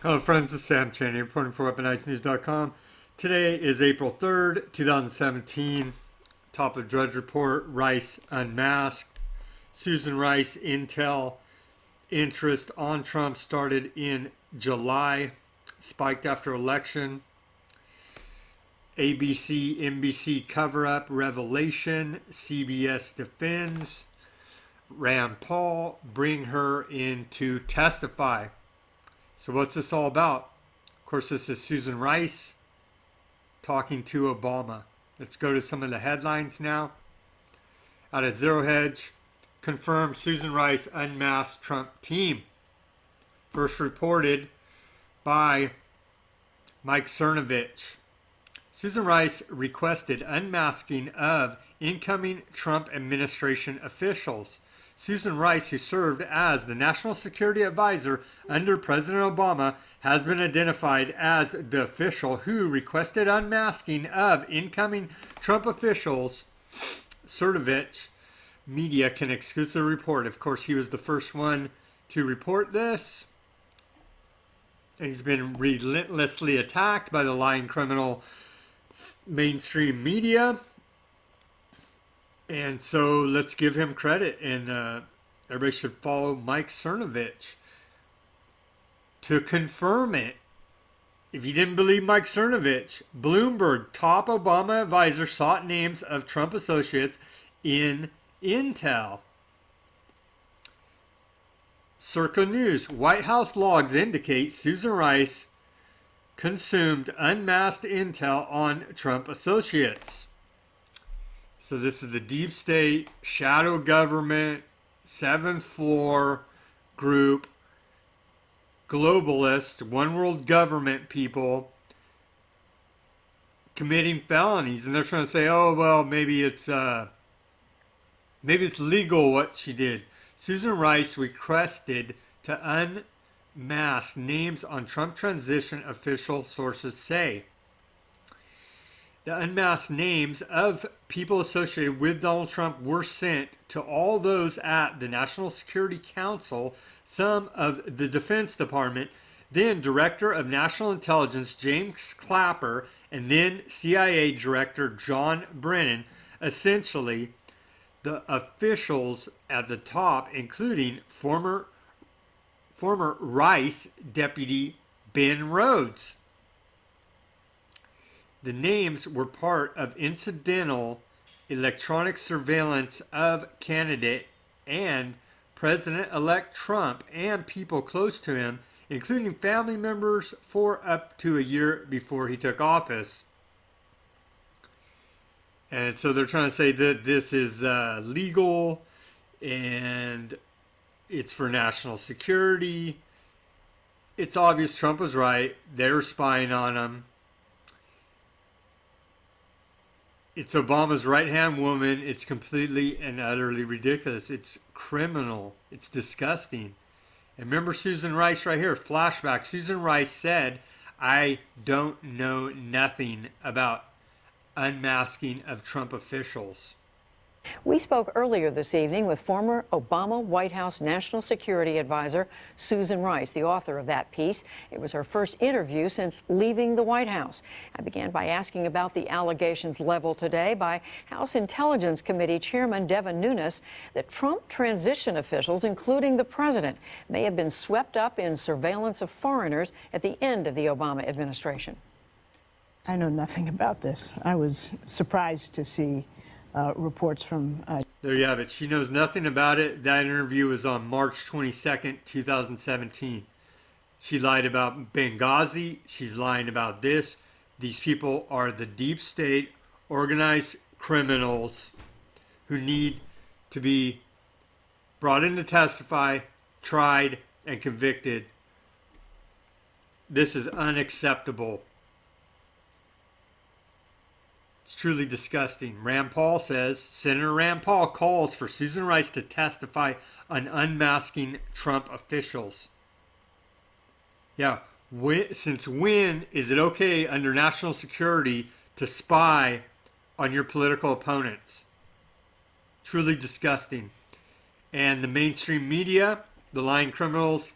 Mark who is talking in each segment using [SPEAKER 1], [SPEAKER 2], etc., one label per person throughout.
[SPEAKER 1] Hello, friends. This is Sam Cheney, reporting for WeaponizedNews.com. Today is April 3rd, 2017. Top of Drudge Report, Rice unmasked. Susan Rice, Intel interest on Trump started in July, spiked after election. ABC, NBC cover-up, revelation. CBS defends. Rand Paul, bring her in to testify. So what's this all about? Of course, this is Susan Rice talking to Obama. Let's go to some of the headlines now. Out of Zero Hedge, confirmed Susan Rice unmasked Trump team. First reported by Mike Cernovich. Susan Rice requested unmasking of incoming Trump administration officials. Susan Rice, who served as the National Security Advisor under President Obama, has been identified as the official who requested unmasking of incoming Trump officials. Cernovich Media can exclusively report. Of course, he was the first one to report this. And he's been relentlessly attacked by the lying criminal mainstream media. And so let's give him credit, and everybody should follow Mike Cernovich to confirm it. If you didn't believe Mike Cernovich, Bloomberg top Obama advisor sought names of Trump associates in Intel. Circa News, White House logs indicate Susan Rice consumed unmasked intel on Trump associates. So this is the deep state, shadow government, seventh floor group, globalists, one world government people committing felonies, and they're trying to say, oh well, maybe it's legal what she did. Susan Rice requested to unmask names on Trump transition official, sources say. The unmasked names of people associated with Donald Trump were sent to all those at the National Security Council, some of the Defense Department, then Director of National Intelligence James Clapper, and then CIA Director John Brennan. Essentially, the officials at the top, including former Rice Deputy Ben Rhodes. The names were part of incidental electronic surveillance of candidate and President-elect Trump and people close to him, including family members, for up to a year before he took office. And so they're trying to say that this is legal and it's for national security. It's obvious Trump was right. They're spying on him. It's Obama's right-hand woman. It's completely and utterly ridiculous. It's criminal. It's disgusting. And remember Susan Rice right here, flashback. Susan Rice said, I don't know nothing about unmasking of Trump officials.
[SPEAKER 2] We spoke earlier this evening with former Obama White House National Security Advisor Susan Rice, the author of that piece. It was her first interview since leaving the White House. I began by asking about the allegations leveled today by House Intelligence Committee Chairman Devin Nunes that Trump transition officials, including the president, may have been swept up in surveillance of foreigners at the end of the Obama administration.
[SPEAKER 3] I know nothing about this. I was surprised to see reports from...
[SPEAKER 1] There you have it. She knows nothing about it. That interview was on March 22nd, 2017. She lied about Benghazi. She's lying about this. These people are the deep state, organized criminals who need to be brought in to testify, tried, and convicted. This is unacceptable. It's truly disgusting. Rand Paul says, Senator Rand Paul calls for Susan Rice to testify on unmasking Trump officials. Yeah, since when is it okay under national security to spy on your political opponents? Truly disgusting. And the mainstream media, the lying criminals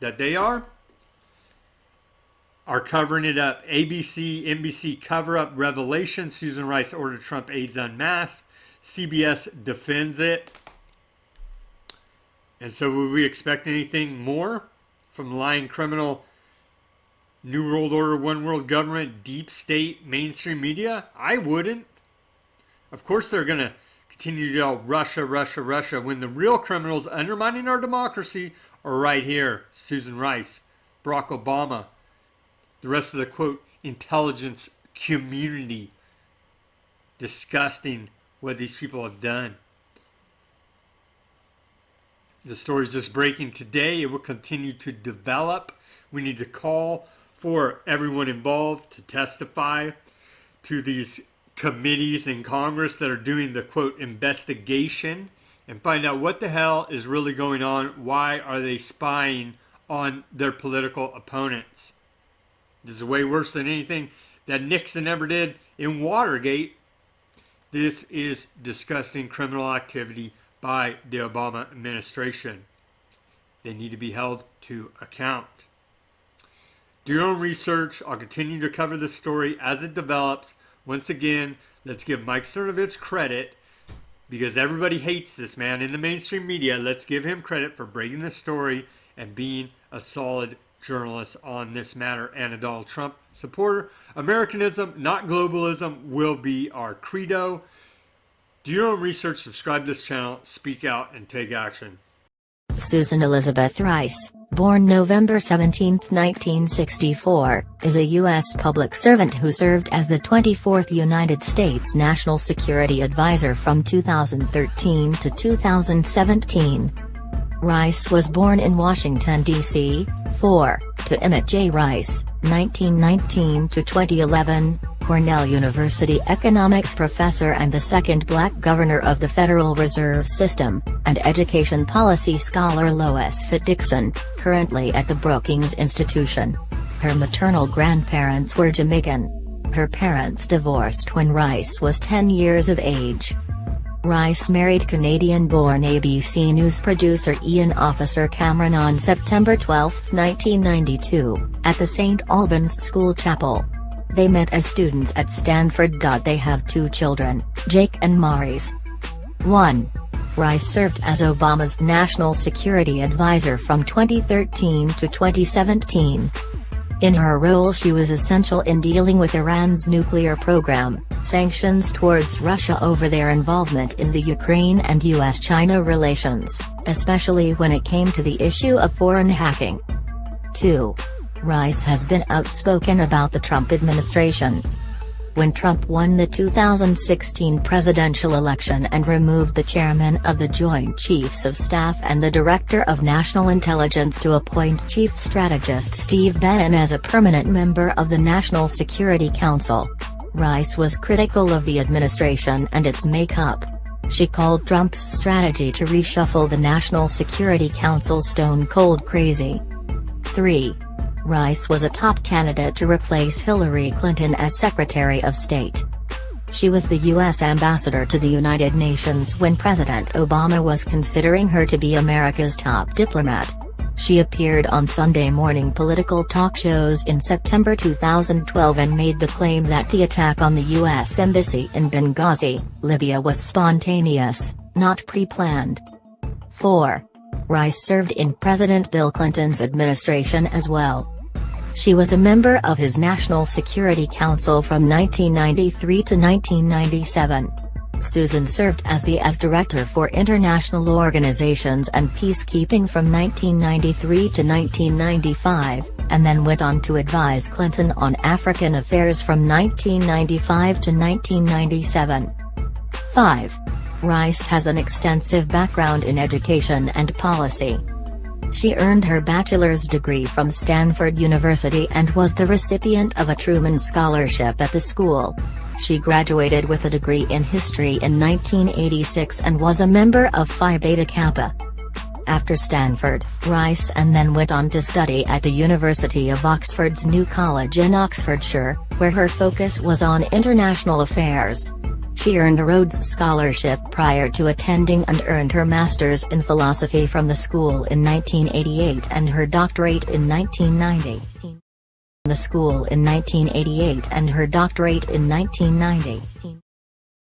[SPEAKER 1] that they are, are covering it up. ABC, NBC cover up revelation. Susan Rice ordered Trump aides unmasked. CBS defends it. And so would we expect anything more from lying criminal New World Order, One World Government, deep state, mainstream media? I wouldn't. Of course they're going to continue to yell Russia, Russia, Russia when the real criminals undermining our democracy are right here. Susan Rice, Barack Obama, the rest of the, quote, intelligence community. Disgusting what these people have done. The story is just breaking today. It will continue to develop. We need to call for everyone involved to testify to these committees in Congress that are doing the, quote, investigation and find out what the hell is really going on. Why are they spying on their political opponents? This is way worse than anything that Nixon ever did in Watergate. This is disgusting criminal activity by the Obama administration. They need to be held to account. Do your own research. I'll continue to cover this story as it develops. Once again, let's give Mike Cernovich credit because everybody hates this man in the mainstream media. Let's give him credit for breaking this story and being a solid journalist on this matter and a Donald Trump supporter. Americanism, not globalism, will be our credo. Do your own research, subscribe to this channel, speak out, and take action.
[SPEAKER 4] Susan Elizabeth Rice, born November 17, 1964, is a U.S. public servant who served as the 24th United States National Security Advisor from 2013 to 2017. Rice was born in Washington, D.C., to Emmett J. Rice, 1919 to 2011, Cornell University economics professor and the second black governor of the Federal Reserve System, and education policy scholar Lois Fitz Dixon, currently at the Brookings Institution. Her maternal grandparents were Jamaican. Her parents divorced when Rice was 10 years of age. Rice married Canadian-born ABC News producer Ian Officer Cameron on September 12, 1992, at the St. Albans School Chapel. They met as students at Stanford. They have two children, Jake and Maurice. 1. Rice served as Obama's national security advisor from 2013 to 2017. In her role, she was essential in dealing with Iran's nuclear program, sanctions towards Russia over their involvement in the Ukraine and U.S.-China relations, especially when it came to the issue of foreign hacking. 2. Rice has been outspoken about the Trump administration. When Trump won the 2016 presidential election and removed the chairman of the Joint Chiefs of Staff and the Director of National Intelligence to appoint Chief Strategist Steve Bannon as a permanent member of the National Security Council, Rice was critical of the administration and its makeup. She called Trump's strategy to reshuffle the National Security Council stone cold crazy. 3. Rice was a top candidate to replace Hillary Clinton as Secretary of State. She was the U.S. ambassador to the United Nations when President Obama was considering her to be America's top diplomat. She appeared on Sunday morning political talk shows in September 2012 and made the claim that the attack on the U.S. Embassy in Benghazi, Libya was spontaneous, not pre-planned. 4. Rice served in President Bill Clinton's administration as well. She was a member of his National Security Council from 1993 to 1997. Susan served as the Director for International Organizations and Peacekeeping from 1993 to 1995, and then went on to advise Clinton on African affairs from 1995 to 1997. 5. Rice has an extensive background in education and policy. She earned her bachelor's degree from Stanford University and was the recipient of a Truman Scholarship at the school. She graduated with a degree in history in 1986 and was a member of Phi Beta Kappa. After Stanford, Rice and then went on to study at the University of Oxford's New College in Oxfordshire, where her focus was on international affairs. She earned a Rhodes Scholarship prior to attending and earned her master's in philosophy from the school in 1988 and her doctorate in 1990. the school in 1988 and her doctorate in 1990.